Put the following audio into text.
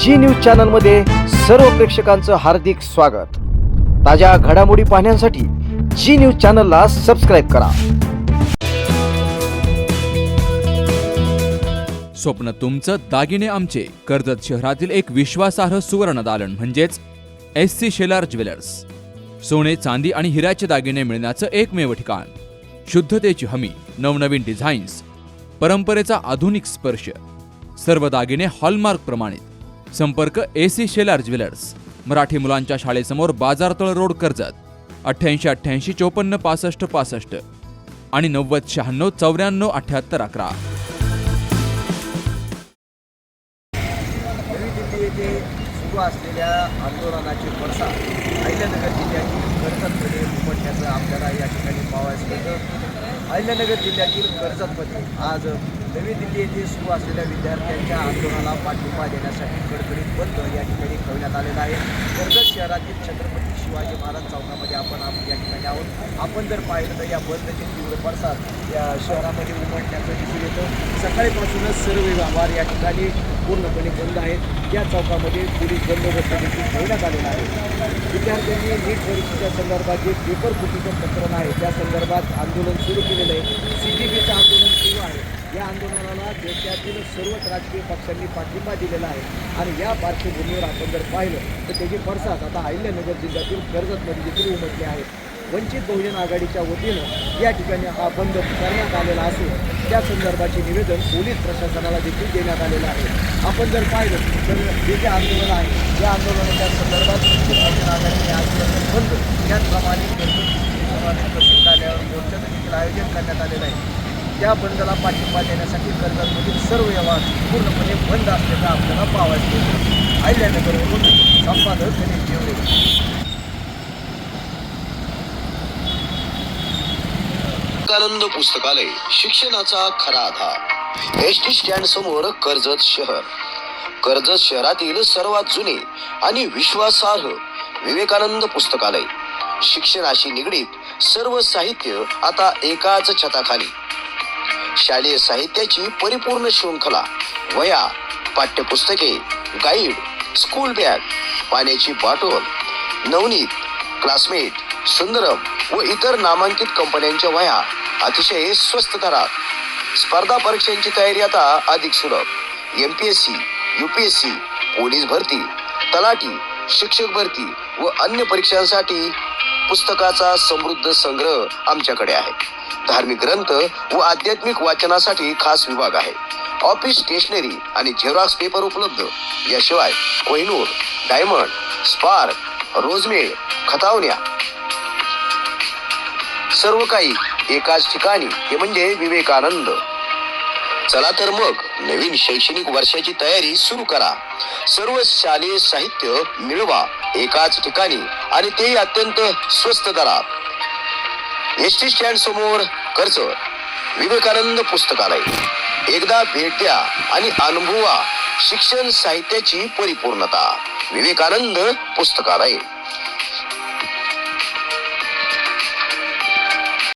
जी news channel मध्ये सर्व प्रेक्षकांचं हार्दिक स्वागत। ताज्या घडामोडी पाहण्यासाठी जी न्यूज चॅनलला सबस्क्राइब करा। स्वप्न तुमचं दागिने आमचे। कर्जत शहरातील एक विश्वासार्ह सुवर्ण दालन म्हणजेच SC शेलार ज्वेलर्स। सोने चांदी आणि हिऱ्याचे दागिने मिळण्याचं एकमेव ठिकाण। शुद्धतेची हमी, नवनवीन डिझाईन्स, परंपरेचा आधुनिक स्पर्श, सर्व दागिने हॉलमार्क प्रमाणित। संपर्क SC शेलार ज्वेलर्स, मराठी मुलांच्या शाळेसमोर, बाजारतळ रोड, कर्जत। 8888 54 65 65 आणि 90 96 94 78 11। नवी दिल्ली येथे सुरू असलेल्या आंदोलनाचे पडसाद अहिल्यानगर जिल्ह्यातील कर्जतमध्ये उमटण्याचं आपल्याला या ठिकाणी पाहावयास मिळतं। अहिल्यानगर जिल्ह्यातील कर्जतमध्ये आज नवी दिल्ली येथे सुरू असलेल्या विद्यार्थ्यांच्या आंदोलनाला पाठिंबा देण्यासाठी कडकडीत बंद या ठिकाणी ठेवण्यात आलेला आहे। कर्जत शहरातील छत्रपती शिवाजी महाराज चौकामध्ये आपण या ठिकाणी आहोत। आपण जर पाहिलं तर या बंदचे तीव्र पडसाद या शहरामध्ये उमटण्याचं दिसून येतं। सकाळीपासूनच सर्व व्यवहार या ठिकाणी पूर्णपणे बंद आहेत। या चौकामध्ये पोलीस बंदोबस्त देखील ठेवण्यात आलेला आहे। विद्यार्थ्यांनी नीट परीक्षेच्या संदर्भात जे पेपर फुटीचं प्रकरण आहे त्या संदर्भात आंदोलन सुरू केलेलं आहे। CGPचं आंदोलन सुरू आहे। या आंदोलनाला देशातील सर्वच राजकीय पक्षांनी पाठिंबा दिलेला आहे आणि या पार्श्वभूमीवर आपण जर पाहिलं तर त्याचे पडसाद आता अहिल्यानगर जिल्ह्यातील कर्जतमध्ये देखील उमटले आहेत। वंचित बहुजन आघाडीच्या वतीनं या ठिकाणी हा बंद करण्यात आलेला असून त्या संदर्भाचे निवेदन पोलीस प्रशासनाला देखील देण्यात आलेलं आहे। आपण जर पाहिलं तर जे जे आंदोलन आहे या आंदोलनाच्या संदर्भात वंचित बहुजन आघाडीने आज बंद त्याचप्रमाणे तहसील कार्यालयावर मोर्चाचं देखील आयोजन करण्यात आलेलं आहे। त्या बंदला पाठिंबा देण्यासाठी कर्जतमधील सर्व व्यवहार पूर्णपणे बंद असल्याचं आपल्याला पाहावयास मिळतं। अहिल्यानगरवरून संपादक गणेश जेवरे। विवेकानंद पुस्तकालय, शिक्षणाचा खरा आधार। SD स्टँड समोर कर्जत शहर। कर्जत शहरातील सर्वात जुने आणि विश्वासार्ह विवेकानंद पुस्तकालय। शिक्षणाशी निगडीत सर्व साहित्य आता एकाच छताखाली। शालेय साहित्याची परिपूर्ण शृंखला, वह्या, पाठ्यपुस्तके, गाईड, स्कूल बॅग, पाण्याची बॉटल, नवनीत, क्लासमेट, सुंदरम व इतर नामांकित कंपन्यांच्या वह्या अतिशय स्वस्त दरात। स्पर्धा परीक्षांची तयारी आता अधिक सुलभ। MPSC, UPSC, पोलीस भरती, तलाठी, शिक्षक भरती व अन्य परीक्षांसाठी पुस्तकाचा समृद्ध संग्रह आमच्याकडे आहे। धार्मिक ग्रंथ व आध्यात्मिक वाचनासाठी खास विभाग आहे। ऑफिस स्टेशनरी आणि झेरॉक्स पेपर उपलब्ध। याशिवाय कोहिनूर, डायमंड, स्पार्क, रोजमेड, खतावण्या सर्व काही एकाच ठिकाणी, हे म्हणजे विवेकानंद। चला तर मग नवीन शैक्षणिक वर्षाची तयारी सुरू करा। सर्व शालेय साहित्य मिळवा एकाच ठिकाणी आणि तेही अत्यंत स्वस्त दरात। SD स्टँड समोर कर्जत, विवेकानंद पुस्तकालय। एकदा भेट द्या आणि अनुभवा शिक्षण साहित्याची परिपूर्णता। विवेकानंद पुस्तकालय।